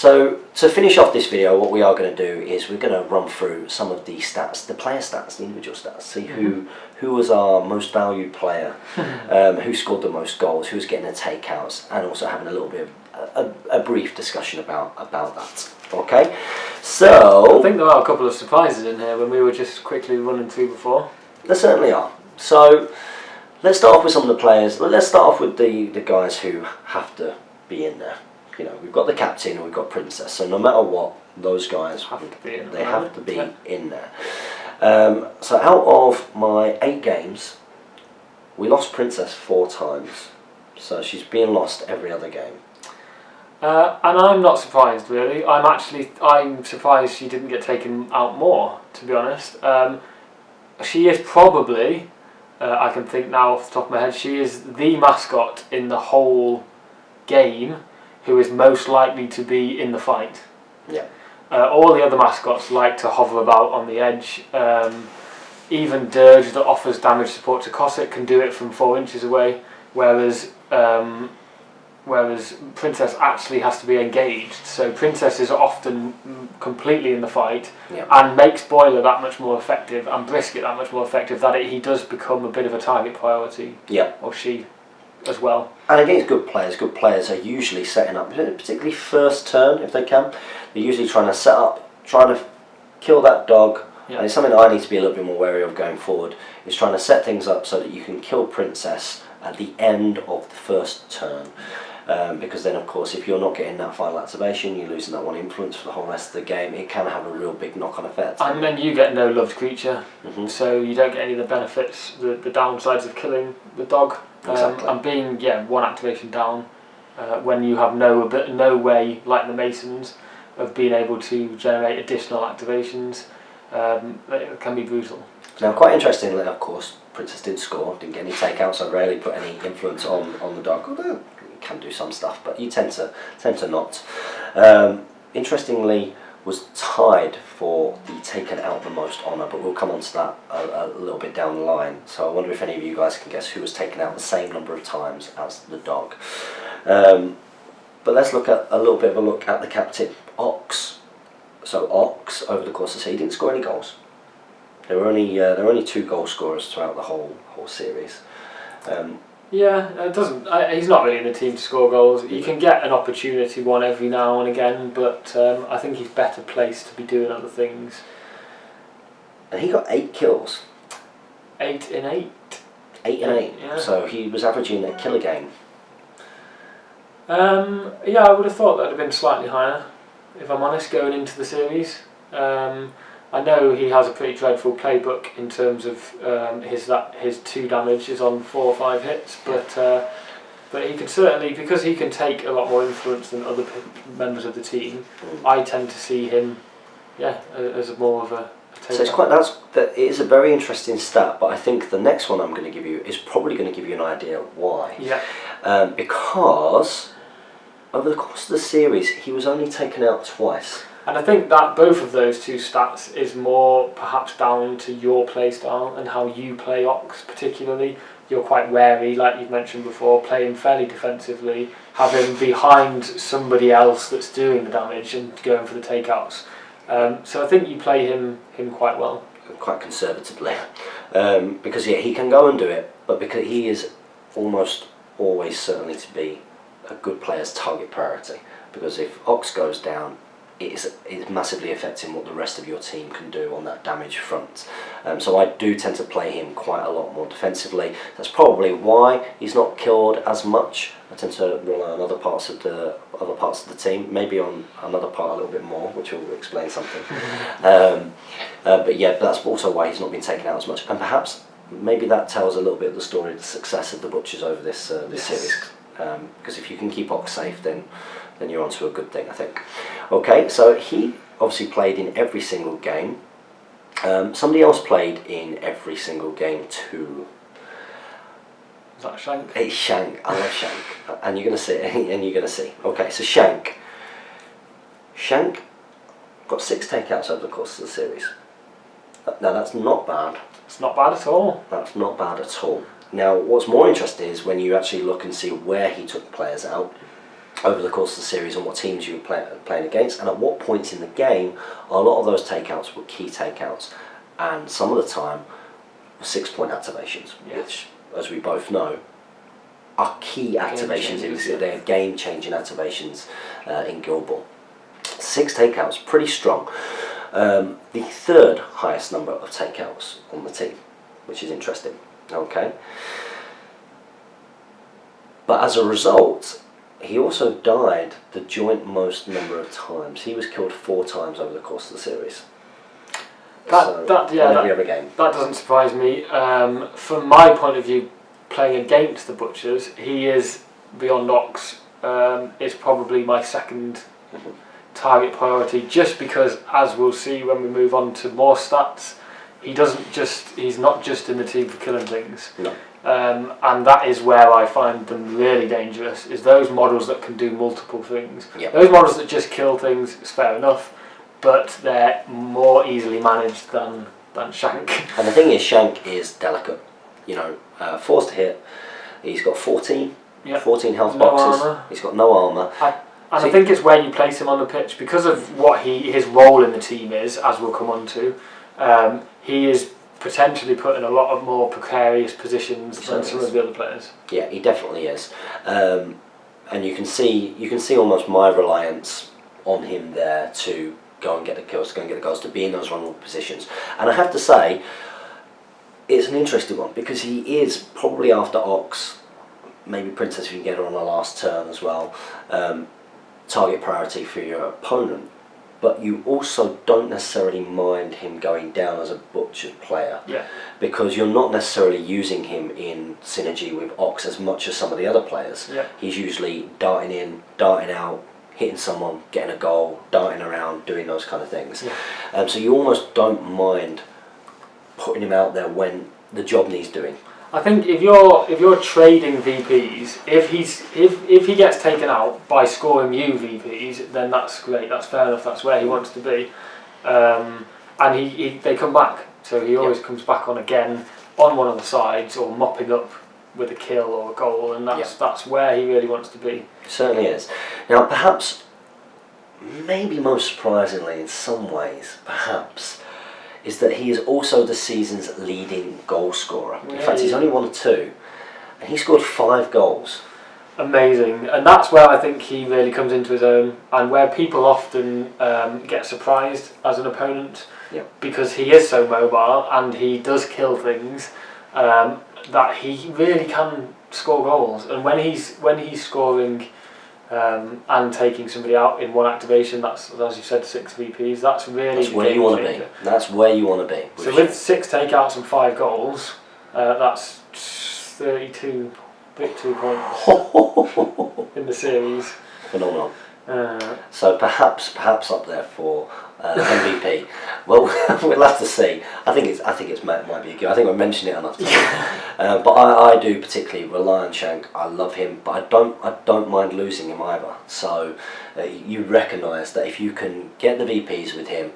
So to finish off this video, what we are going to do is we're going to run through some of the stats, the player stats, the individual stats, see who was our most valued player, who scored the most goals, who was getting the takeouts, and also having a little bit of a brief discussion about that. Okay, so I think there are a couple of surprises in here when we were just quickly running through before. There certainly are. So let's start off with some of the players. Let's start off with the guys who have to be in there. You know, we've got the captain and we've got Princess. So no matter what, those guys have to be in there. So out of my 8 games, we lost Princess 4 times. So she's being lost every other game. And I'm not surprised really. I'm surprised she didn't get taken out more, to be honest. She is probably, I can think now off the top of my head, she is the mascot in the whole game who is most likely to be in the fight. Yeah. All the other mascots like to hover about on the edge. Even Dirge, that offers damage support to Cossack, can do it from 4 inches away, whereas Princess actually has to be engaged. So Princess is often completely in the fight, and makes Boiler that much more effective and Brisket that much more effective that he does become a bit of a target priority. Yeah. Or she as well. And against good players are usually setting up, particularly first turn if they can, they're usually trying to set up, trying to kill that dog. And it's something that I need to be a little bit more wary of going forward, is trying to set things up so that you can kill Princess at the end of the first turn. Because then of course if you're not getting that final activation, you're losing that 1 influence for the whole rest of the game. It can have a real big knock-on effect. And then you get no loved creature, so you don't get any of the benefits, the downsides of killing the dog. Exactly. And being 1 activation down when you have no way, like the Masons, of being able to generate additional activations, it can be brutal. Now, quite interestingly, of course, Princess did score, didn't get any takeouts, so rarely put any influence on the dog, although you can do some stuff, but you tend to not. Interestingly, was tied for the taken out the most honour, but we'll come on to that a little bit down the line. So I wonder if any of you guys can guess who was taken out the same number of times as the dog. But let's look at a little bit of a look at the captain, Ox. So Ox, over the course of the season, he didn't score any goals. There were only 2 goal scorers throughout the whole series. It doesn't. He's not really in the team to score goals. You can get an opportunity one every now and again, but I think he's better placed to be doing other things. And he got 8 kills. 8 in 8. 8 in 8. Yeah. So he was averaging a kill a game. I would have thought that would have been slightly higher, if I'm honest, going into the series. I know he has a pretty dreadful playbook in terms of his 2 damage is on 4 or 5 hits, but he can certainly, because he can take a lot more influence than other members of the team. I tend to see him, as more of a so it is a very interesting stat, but I think the next one I'm going to give you is probably going to give you an idea why. Yeah. Because over the course of the series, he was only taken out twice. And I think that both of those 2 stats is more perhaps down to your play style and how you play Ox particularly. You're quite wary, like you've mentioned before, playing fairly defensively, having behind somebody else that's doing the damage and going for the takeouts. So I think you play him quite well. Quite conservatively. Because he can go and do it, but because he is almost always certainly to be a good player's target priority. Because if Ox goes down, it's massively affecting what the rest of your team can do on that damage front. So I do tend to play him quite a lot more defensively. That's probably why he's not killed as much. I tend to rely on other parts of the team, maybe on another part a little bit more, which will explain something. But that's also why he's not been taken out as much. And perhaps maybe that tells a little bit of the story of the success of the Butchers over this series. Because if you can keep Ox safe, then you're onto a good thing, I think. Okay, so he obviously played in every single game. Somebody else played in every single game too. Is that Shank? It's Shank. I love Shank, and you're gonna see. Okay, so Shank got 6 takeouts over the course of the series. Now that's not bad. It's not bad at all. That's not bad at all. Now, what's more interesting is when you actually look and see where he took players out. over the course of the series and what teams you were playing against, and at what points in the game a lot of those takeouts were key takeouts, and some of the time were 6-point activations, which, as we both know, are key activations. They're game-changing activations in Guild Ball. 6 takeouts, pretty strong. The 3rd highest number of takeouts on the team, which is interesting. Okay. But as a result, he also died the joint most number of times. He was killed 4 times over the course of the series. Every other game. That doesn't surprise me. From my point of view, playing against the Butchers, he is, beyond Ox, is probably my second target priority, just because, as we'll see when we move on to more stats, he's not just in the team for killing things. No. And that is where I find them really dangerous, is those models that can do multiple things. Yep. Those models that just kill things is fair enough, but they're more easily managed than Shank. And the thing is, Shank is delicate. You know, forced to hit. He's got 14 health boxes. Armor. He's got no armour. I think it's where you place him on the pitch, because of what his role in the team is, as we'll come on to. He is potentially put in a lot of more precarious positions than some of the other players. Yeah, he definitely is. And you can see almost my reliance on him there to go and get the kills, to go and get the goals, to be in those vulnerable positions. And I have to say, it's an interesting one, because he is probably, after Ox, maybe Princess if you can get her on the last turn as well, target priority for your opponent. But you also don't necessarily mind him going down as a butchered player, because you're not necessarily using him in synergy with Ox as much as some of the other players. He's usually darting in, darting out, hitting someone, getting a goal, darting around, doing those kind of things. So you almost don't mind putting him out there when the job needs doing. I think if you're trading VPs, if he gets taken out by scoring you VPs, then that's great. That's fair enough. That's where he wants to be, and they come back. So he always comes back on again on one of the sides, or mopping up with a kill or a goal, and that's where he really wants to be. Certainly is. Now, perhaps, maybe most surprisingly in some ways, perhaps, is that he is also the season's leading goal scorer. In fact, he's only 1 or 2, and he scored 5 goals. Amazing, and that's where I think he really comes into his own, and where people often get surprised as an opponent, because he is so mobile and he does kill things, that he really can score goals. And when he's scoring and taking somebody out in one activation, that's, as you said, 6 VPs. That's where you want to be. That's where you want to be. So with 6 takeouts and 5 goals, that's 32 victory points in the series. Phenomenal. So perhaps up there for MVP. Well, we'll have to see. I think it might be a good. I think we've mentioned it enough times. But I do particularly rely on Shank. I love him, but I don't mind losing him either. So you recognise that if you can get the VPs with him,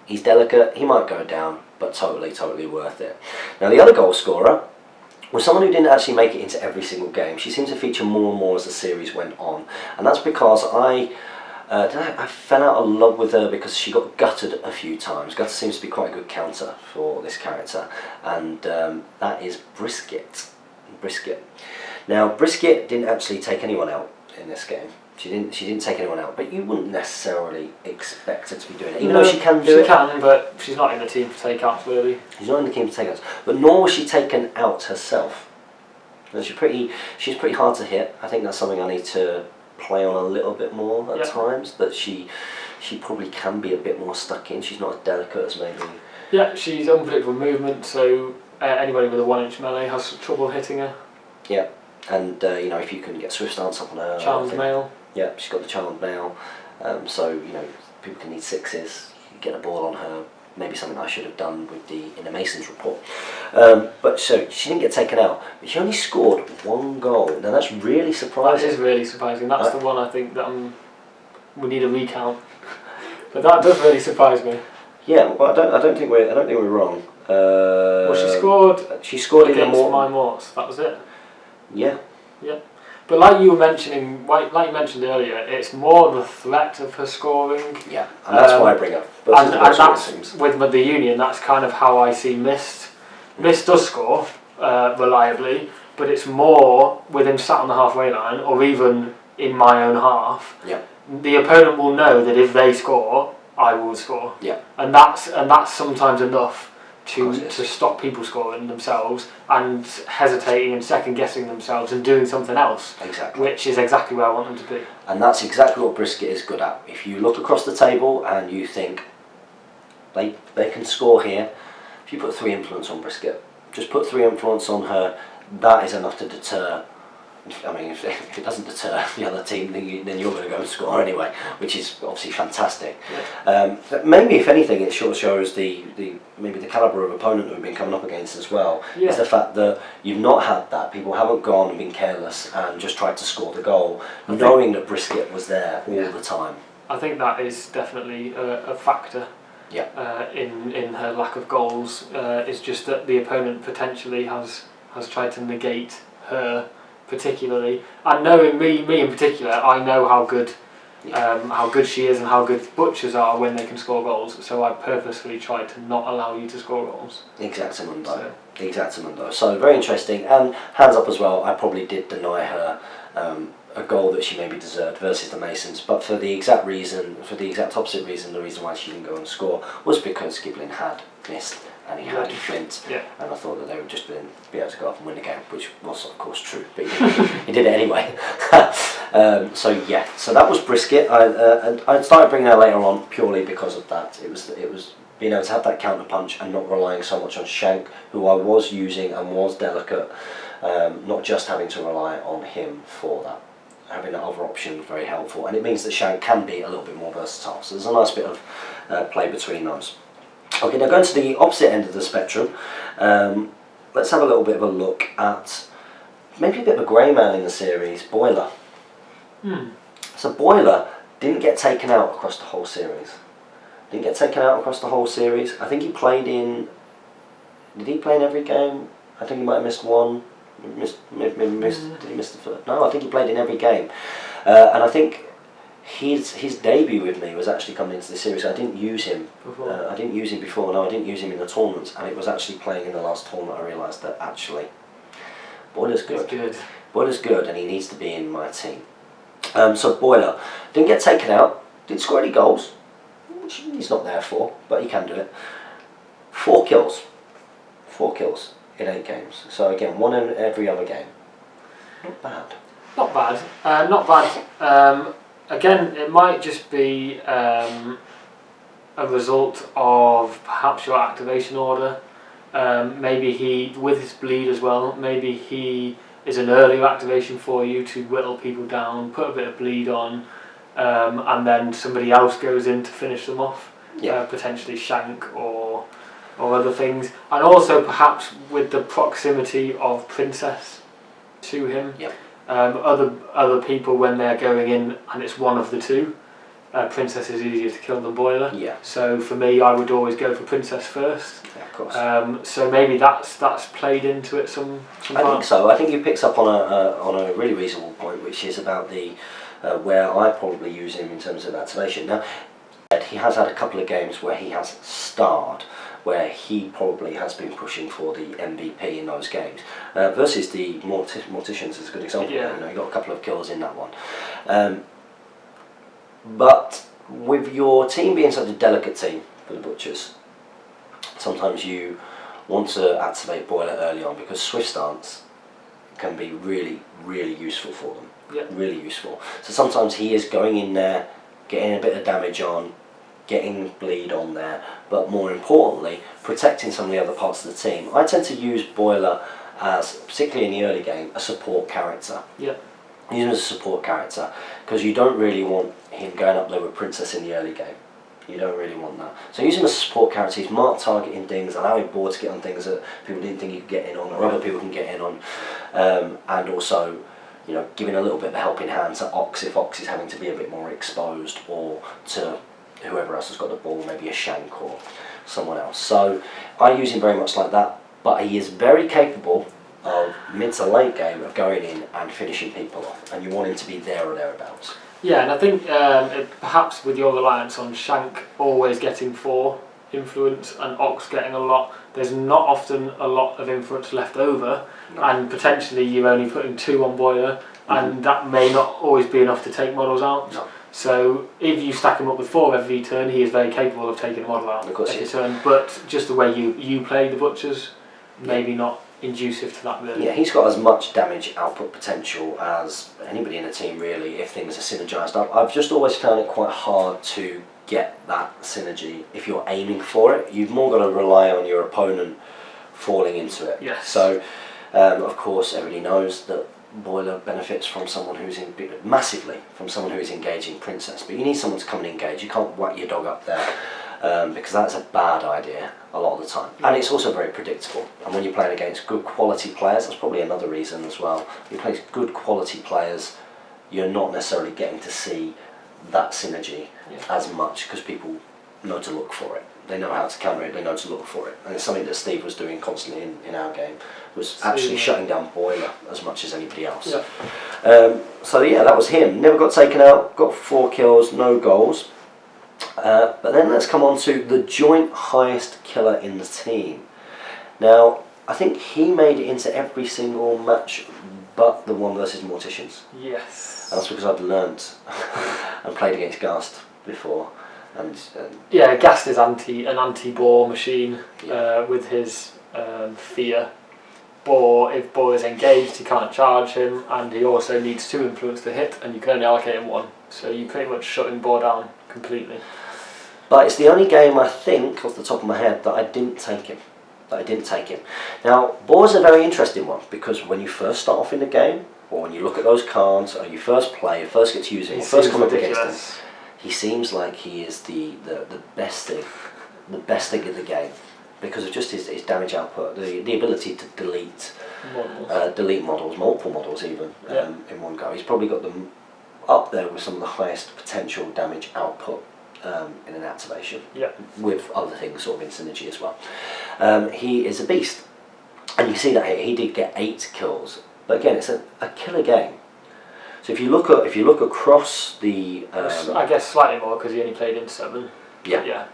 he's delicate. He might go down, but totally worth it. Now, the other goal scorer was someone who didn't actually make it into every single game. She seemed to feature more and more as the series went on, and that's because I fell out of love with her because she got gutted a few times. Gutter seems to be quite a good counter for this character, and that is Brisket. Now, Brisket didn't actually take anyone out in this game. She didn't take anyone out, but you wouldn't necessarily expect her to be doing it, even though she can do it. She can, but she's not in the team for takeouts, really. She's not in the team for takeouts, but nor was she taken out herself. And she's pretty hard to hit. I think that's something I need to play on a little bit more at times. That she probably can be a bit more stuck in. She's not as delicate as maybe. Yeah, she's unpredictable movement, so anybody with a 1-inch melee has trouble hitting her. Yeah, and if you can get swift stance up on her. Charmed mail. Yeah, she's got the charmed mail, so people can need 6s. You can get a ball on her. Maybe something I should have done with in the Masons report. But so she didn't get taken out, but she only scored 1 goal. Now that's really surprising. That is really surprising. That's the one I think that we need a recount. But that does really surprise me. Yeah, well, I don't think we're wrong. Well, she scored against in the my Morts. That was it. Yeah. Yeah. But like you mentioned earlier, it's more the threat of her scoring. Yeah, and that's why I bring up. And that's with the Union. That's kind of how I see Mist. Mist does score reliably, but it's more with him sat on the halfway line, or even in my own half. Yeah. The opponent will know that if they score, I will score. Yeah. And that's sometimes enough to stop people scoring themselves and hesitating and second guessing themselves and doing something else. Exactly. Which is exactly where I want them to be. And that's exactly what Brisket is good at. If you look across the table and you think they can score here, if you put 3 influence on Brisket, just put 3 influence on her, that is enough to deter. I mean, if it doesn't deter the other team, then you're going to go and score anyway, which is obviously fantastic. Yeah. Maybe, if anything, it sort of shows maybe the calibre of opponent that we've been coming up against as well. Yeah. Is the fact that you've not had that. People haven't gone and been careless and just tried to score the goal, knowing that Brisket was there all the time. I think that is definitely a factor. Yeah. In her lack of goals, is just that the opponent potentially has tried to negate her. Particularly, and knowing me in particular, I know how good she is and how good butchers are when they can score goals. So I purposefully tried to not allow you to score goals. Exactamundo. Exactamundo. So very interesting. And hands up as well. I probably did deny her a goal that she maybe deserved versus the Masons, but for the exact opposite reason, the reason why she didn't go and score was because Giblin had missed. And he had Flint, and I thought that they would just be able to go up and win the game, which was of course true, but he did it anyway. So that was Brisket. I started bringing her later on purely because of that. It was being able to have that counter punch and not relying so much on Shank, who I was using and was delicate, not just having to rely on him for that. Having that other option was very helpful, and it means that Shank can be a little bit more versatile. So there's a nice bit of play between those. Okay, now going to the opposite end of the spectrum, let's have a little bit of a look at maybe a bit of a grey man in the series, Boiler. So Boiler didn't get taken out across the whole series. I think he played in... Did he play in every game? I think he might have missed one. Did he miss the first? No, I think he played in every game. And I think his debut with me was actually coming into the series. I didn't use him. I didn't use him before. No, I didn't use him in the tournaments, and it was actually playing in the last tournament I realised that actually Boiler's good. Boiler's good, and he needs to be in my team. So Boiler didn't get taken out. Didn't score any goals, which he's not there for, but he can do it. 4 kills. 4 kills in 8 games. So again, 1 in every other game. Not bad. Again, it might just be a result of perhaps your activation order. Maybe he, with his bleed as well, maybe he is an earlier activation for you to whittle people down, put a bit of bleed on, and then somebody else goes in to finish them off, potentially Shank or other things. And also perhaps with the proximity of Princess to him. Other people, when they're going in and it's one of the two, Princess is easier to kill than Boiler. So for me, I would always go for Princess first. Of course. So maybe that's played into it some I think so. I think you picked up on a really reasonable point, which is about the where I probably use him in terms of activation. Now, he has had a couple of games where he has starred, where he probably has been pushing for the MVP in those games. Versus the Morticians is a good example. He got a couple of kills in that one. But with your team being such a delicate team for the Butchers, sometimes you want to activate Boiler early on, because Swift Stance can be really, really useful for them. Really useful. So sometimes he is going in there, getting a bit of damage on, getting bleed on there, but more importantly, protecting some of the other parts of the team. I tend to use Boiler as, particularly in the early game, a support character. Use him as a support character, because you don't really want him going up there with Princess in the early game. You don't really want that. So use him as a support character. He's marked targeting things, allowing board to get on things that people didn't think you could get in on, or other people can get in on, and also, you know, giving a little bit of a helping hand to Ox if Ox is having to be a bit more exposed, or to whoever else has got the ball, maybe a Shank or someone else. So I use him very much like that, but he is very capable of mid to late game of going in and finishing people off, and you want him to be there or thereabouts. Yeah, and I think perhaps with your reliance on Shank always getting 4 influence and Ox getting a lot, there's not often a lot of influence left over, and potentially you're only putting 2 on Boiler, and that may not always be enough to take models out. No. So if you stack him up with 4 every turn, he is very capable of taking a model out every turn, but just the way you play the Butchers, maybe not inducive to that really. Yeah, he's got as much damage output potential as anybody in the team really, if things are synergised up. I've just always found it quite hard to get that synergy if you're aiming for it. You've more got to rely on your opponent falling into it. Yes. So, of course, everybody knows that Boiler benefits from someone who's massively from someone who's engaging Princess, but you need someone to come and engage. You can't whack your dog up there. Because that's a bad idea a lot of the time, and it's also very predictable. And when you're playing against good quality players, that's probably another reason as well. You play good quality players, you're not necessarily getting to see that synergy as much because people know to look for it. They know how to counter it. They know to look for it, and it's something that Steve was doing constantly in our game. Was actually shutting down Boiler as much as anybody else. Yeah. So yeah, that was him. Never got taken out. Got 4 kills, no goals. But then let's come on to the joint highest killer in the team. Now, I think he made it into every single match but the one versus Morticians. Yes. And that's because I'd learnt and played against Gast before. And yeah, Gast is an anti-boar machine with his fear. Boar, if Boar is engaged, he can't charge him, and he also needs 2 influence to hit, and you can only allocate him 1. So you pretty much shutting Boar down completely. But it's the only game, I think, off the top of my head, that I didn't take him. Now, Boar's a very interesting one, because when you first start off in the game, or when you look at those cards, or you first play, first get to use him, or first come up against him, he seems like he is the best thing of the game, because of just his damage output, the ability to delete models, multiple models even, in one go. He's probably got them up there with some of the highest potential damage output in an activation, with other things sort of in synergy as well. He is a beast, and you see that here. He did get 8 kills, but again, it's a killer game. So if you look across the, I guess slightly more because he only played in 7. Yeah.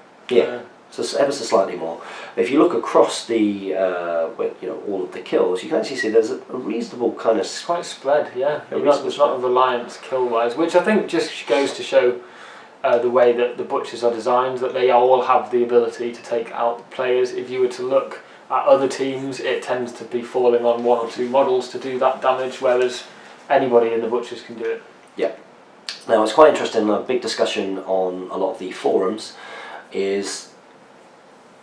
So ever so slightly more. But if you look across the, all of the kills, you can actually see there's a reasonable kind of. It's quite spread, yeah. There's not a reliance kill-wise, which I think just goes to show the way that the Butchers are designed, that they all have the ability to take out players. If you were to look at other teams, it tends to be falling on 1 or 2 models to do that damage, whereas anybody in the Butchers can do it. Yeah. Now it's quite interesting. A big discussion on a lot of the forums is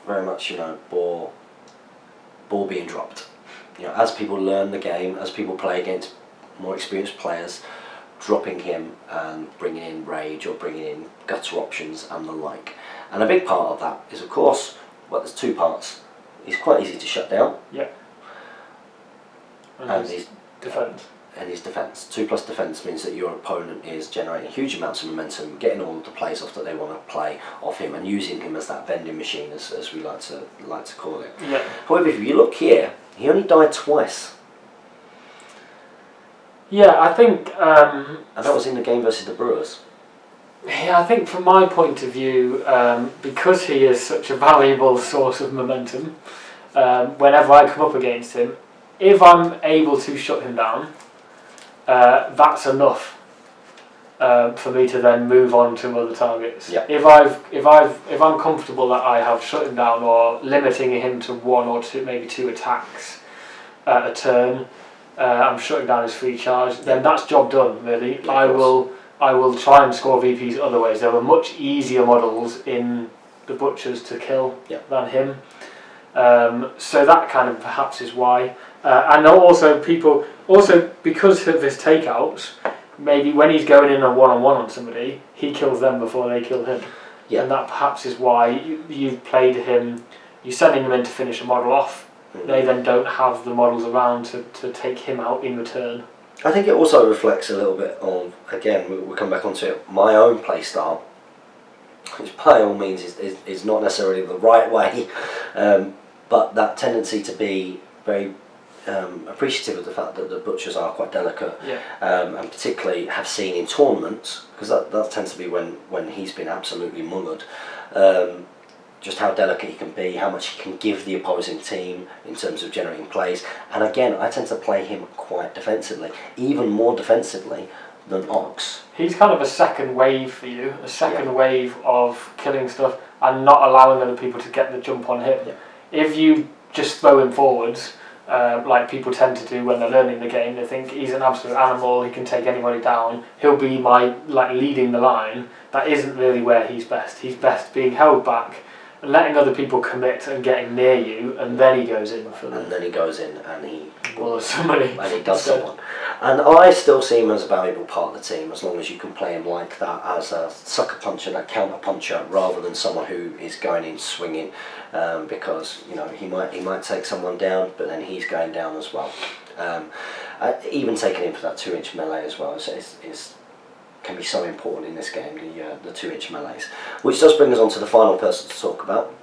very much, Boar being dropped. As people learn the game, as people play against more experienced players, dropping him and bringing in Rage or bringing in gutter options and the like. And a big part of that is, of course, there's 2 parts. He's quite easy to shut down. Yeah. And his defence. And his defence. 2+ defence means that your opponent is generating huge amounts of momentum, getting all of the plays off that they want to play off him, and using him as that vending machine, as we like to call it. Yeah. However, if you look here, he only died twice. Yeah, I think. And that was in the game versus the Brewers. Yeah, I think from my point of view, because he is such a valuable source of momentum, whenever I come up against him, if I'm able to shut him down, that's enough for me to then move on to other targets. Yeah. If I'm comfortable that I have shut him down or limiting him to 1 or 2, maybe 2 attacks a turn, I'm shutting down his free charge, then that's job done really. Yeah, I will try and score VPs other ways. There were much easier models in the Butchers to kill than him. So that kind of perhaps is why. And also because of his takeouts, maybe when he's going in a 1-on-1 on somebody, he kills them before they kill him. Yeah. And that perhaps is why you've played him, you're sending him in to finish a model off. Mm-hmm. They then don't have the models around to take him out in return. I think it also reflects a little bit on, again, we'll come back onto it, my own play style, which by all means is not necessarily the right way, but that tendency to be very appreciative of the fact that the butchers are quite delicate, Yeah. and particularly have seen in tournaments, because that tends to be when he's been absolutely mullered, just how delicate he can be, how much he can give the opposing team in terms of generating plays. And again, I tend to play him quite defensively, even more defensively than Ox. He's kind of a second wave for you, a second wave of killing stuff and not allowing other people to get the jump on him. Yeah. If you just throw him forwards, like people tend to do when they're learning the game, they think he's an absolute animal, he can take anybody down, he'll be my leading the line. That isn't really where he's best. He's best being held back, letting other people commit and getting near you, and then he goes in for them. And then he goes in and he somebody. And he does someone. And I still see him as a valuable part of the team, as long as you can play him like that, as a sucker puncher, that counter puncher, rather than someone who is going in swinging, because he might take someone down, but then he's going down as well. Even taking him for that 2-inch melee as well can be so important in this game, the 2-inch melees. Which does bring us on to the final person to talk about,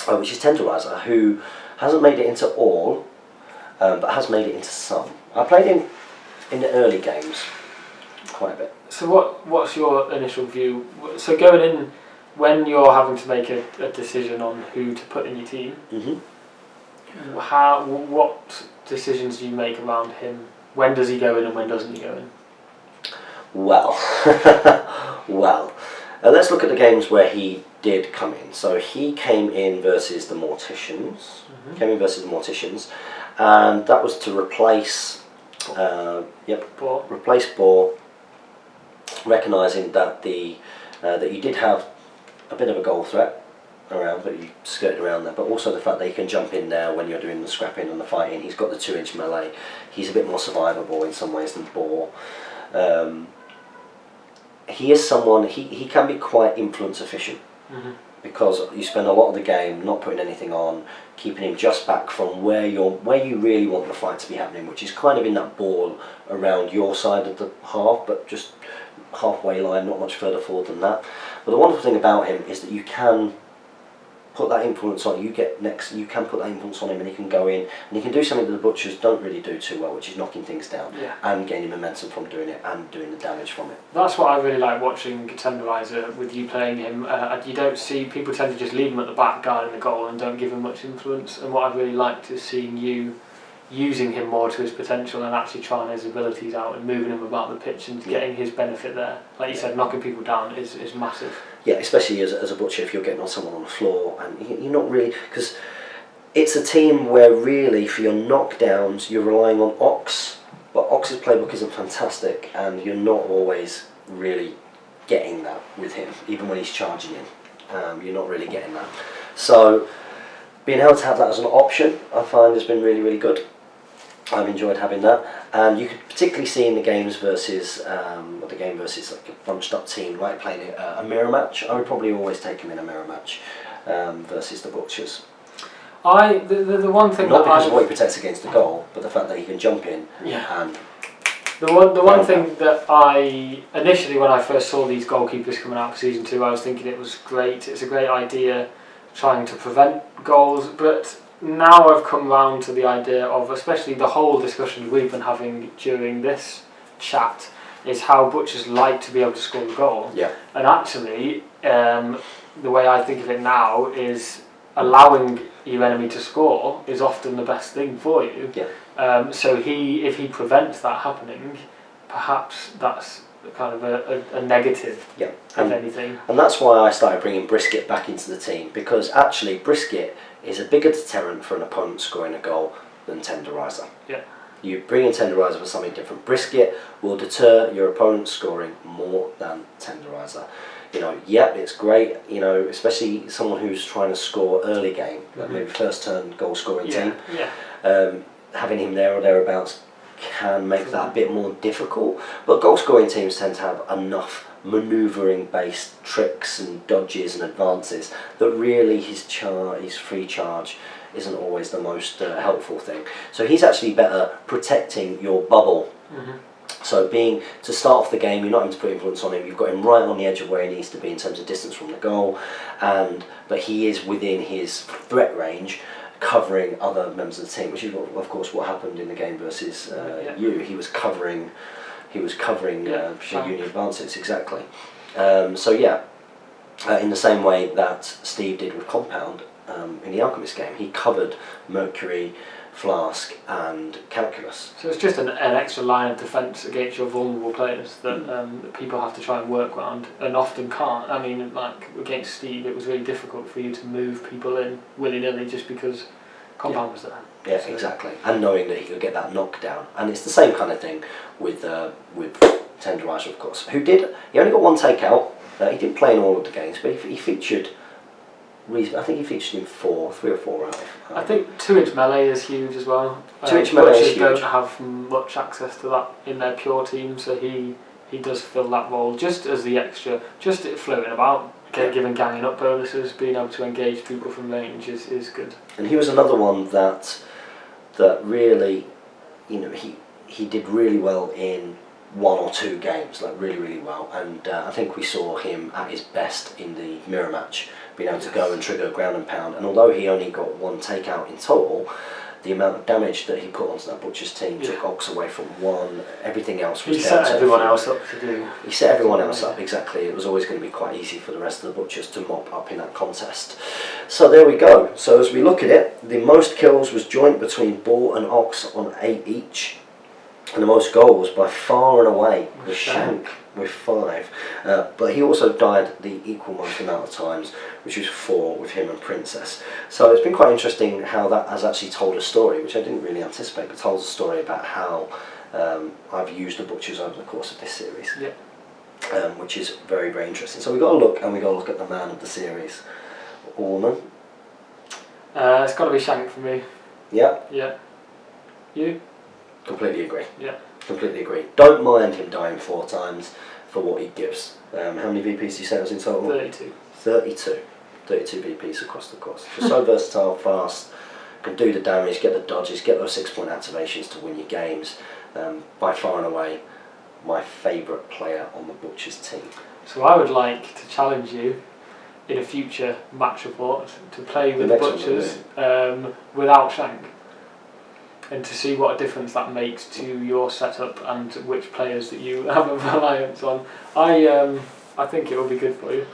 which is Tenderizer, who hasn't made it into all, but has made it into some. I played him in the early games quite a bit. So what's your initial view? So going in, when you're having to make a decision on who to put in your team, what decisions do you make around him? When does he go in and when doesn't he go in? Well, let's look at the games where he did come in. So he came in versus the Morticians. And that was to replace Boar, recognising that that you did have a bit of a goal threat around, but you skirted around there, but also the fact that he can jump in there when you're doing the scrapping and the fighting. He's got the 2-inch melee. He's a bit more survivable in some ways than Boar. He is someone, he can be quite influence efficient, because you spend a lot of the game not putting anything on, keeping him just back from where you really want the fight to be happening, which is kind of in that ball around your side of the half, but just halfway line, not much further forward than that. But the wonderful thing about him is that you can put that influence on. You can put that influence on him, and he can go in and he can do something that the butchers don't really do too well, which is knocking things down and gaining momentum from doing it and doing the damage from it. That's what I really like watching Tenderizer with you playing him. You don't see people tend to just leave him at the back guarding the goal and don't give him much influence. And what I've really liked is seeing you using him more to his potential and actually trying his abilities out and moving him about the pitch and getting his benefit there. Like you said, knocking people down is massive. Yeah, especially as a butcher, if you're getting on someone on the floor and you're not really, because it's a team where really for your knockdowns you're relying on Ox, but Ox's playbook isn't fantastic and you're not always really getting that with him, even when he's charging in. You're not really getting that. So being able to have that as an option, I find, has been really, really good. I've enjoyed having that, and you could particularly see in the games versus like a bunched up team, like playing a mirror match. I would probably always take him in a mirror match versus the butchers. The one thing not because of what he protects against the goal, but the fact that he can jump in. And the one thing that I initially, when I first saw these goalkeepers coming out for season 2, I was thinking it was great. It's a great idea, trying to prevent goals, but now I've come round to the idea of, especially the whole discussion we've been having during this chat, is how butchers like to be able to score a goal. Yeah. And actually, the way I think of it now is allowing your enemy to score is often the best thing for you. Yeah. So if he prevents that happening, perhaps that's kind of a negative, if anything. And that's why I started bringing Brisket back into the team, because actually Brisket is a bigger deterrent for an opponent scoring a goal than Tenderizer. Yeah. You bring in Tenderizer for something different. Brisket will deter your opponent scoring more than Tenderizer. It's great, especially someone who's trying to score early game, maybe first turn goal scoring team. Yeah. Having him there or thereabouts can make that a bit more difficult, but goal scoring teams tend to have enough manoeuvring based tricks and dodges and advances that really his free charge isn't always the most helpful thing. So he's actually better protecting your bubble. So to start off the game, you're not having to put influence on him, you've got him right on the edge of where he needs to be in terms of distance from the goal, but he is within his threat range, covering other members of the team, which is of course what happened in the game versus you. He was covering Union advances, exactly. So yeah, in the same way that Steve did with Compound in the Alchemist game, he covered Mercury, Flask and Calculus. So it's just an extra line of defence against your vulnerable players that people have to try and work around and often can't. I mean, like against Steve, it was really difficult for you to move people in willy-nilly just because Compound was there. Yeah, so exactly. And knowing that he could get that knockdown. And it's the same kind of thing with Tenderizer, of course. He only got one takeout. He didn't play in all of the games, but he featured. I think he featured in 3 or 4 out. I think 2-inch melee is huge as well. 2-inch melee is huge. Don't have much access to that in their pure team, so he does fill that role just as the extra, just floating about, giving ganging up bonuses, being able to engage people from range is good. And he was another one that really, he did really well in 1 or 2 games, like really well, and I think we saw him at his best in the mirror match, being able to go and trigger ground and pound. And although he only got 1 takeout in total, the amount of damage that he put onto that Butcher's team took Ox away from 1. Everything else was down to... He set everyone else up to do... He set everyone else up, exactly. It was always going to be quite easy for the rest of the Butchers to mop up in that contest. So there we go. So as we look at it, the most kills was joint between Bull and Ox on 8 each. And the most goals by far and away was Shank with 5. But he also died the equal most amount of times, which was 4 with him and Princess. So it's been quite interesting how that has actually told a story, which I didn't really anticipate, but tells a story about how I've used the Butchers over the course of this series. Yeah. Which is very, very interesting. So we've got to look, and we've got to look at the man of the series. Orman. It's got to be Shank for me. Yeah. Yeah. You? Completely agree. Yeah. Completely agree. Don't mind him dying 4 times for what he gives. How many VPs did you say it was in total? 32. 32 VPs across the course. Just so versatile, fast, can do the damage, get the dodges, get those 6-point activations to win your games. By far and away, my favourite player on the Butchers team. So I would like to challenge you in a future match report to play with the Butchers without Shank, and to see what a difference that makes to your setup and which players that you have a reliance on. I think it will be good for you.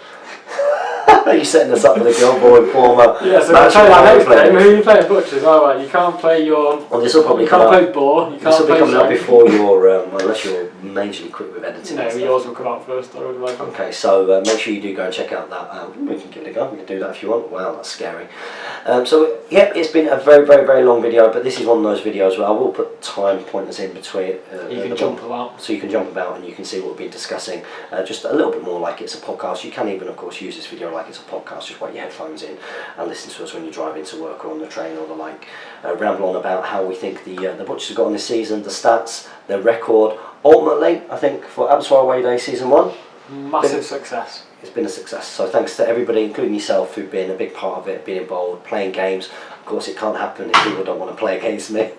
Are you setting us up for the Gilboa Informer? Yeah, so I'll tell you that next game. Who are you playing? Butchers? Alright, you can't play your... Well, this will probably you can't play Boar. You can't this will play be coming out before your... unless you're majorly quick with editing. No, yours will come out first, I would imagine. Okay, so make sure you do go and check out that. We can give it a go. We can do that if you want. Wow, that's scary. So, yeah, it's been a very, very, very long video, but this is one of those videos where I will put time pointers in between. You can jump about. So you can jump about and you can see what we've been discussing. Just a little bit more like it's a podcast. You can even, of course, use this video like it's a podcast. Just wait your headphones in and listen to us when you drive into work or on the train or the like. Ramble on about how we think the Butchers have got on this season, the stats, their record. Ultimately, I think for Abattoir Away Day Season 1, massive success. It's been a success. So thanks to everybody, including yourself, who've been a big part of it, been involved, playing games. Of course, it can't happen if people don't want to play against me.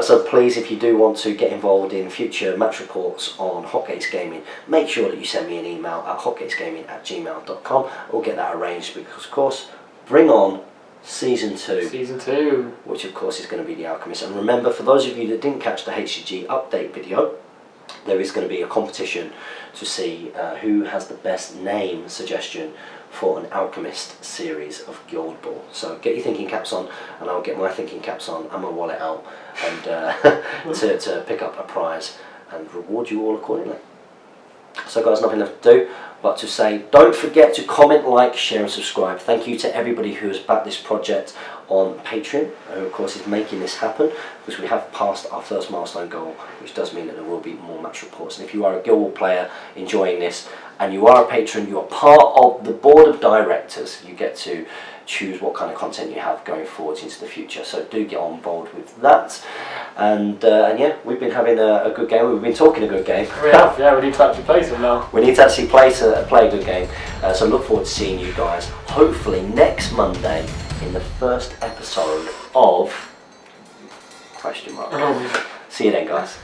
So please, if you do want to get involved in future match reports on Hotgates Gaming, make sure that you send me an email at hotgatesgaming@gmail.com. We'll get that arranged because, of course, bring on Season 2. Season 2. Which, of course, is going to be the Alchemist. And remember, for those of you that didn't catch the HCG update video, there is going to be a competition to see who has the best name suggestion for an Alchemist series of Guild Ball. So get your thinking caps on, and I'll get my thinking caps on and my wallet out, and to pick up a prize and reward you all accordingly. So guys, nothing left to do but to say, don't forget to comment, like, share and subscribe. Thank you to everybody who has backed this project on Patreon, who of course is making this happen, because we have passed our first milestone goal, which does mean that there will be more match reports. And if you are a Guild Ball player enjoying this, and you are a patron, you are part of the board of directors, you get to choose what kind of content you have going forwards into the future. So do get on board with that. And yeah, we've been having a good game. We've been talking a good game. We have, yeah. We need to actually play some now. We need to actually play a good game. So look forward to seeing you guys, hopefully next Monday, in the first episode of... ? See you then, guys.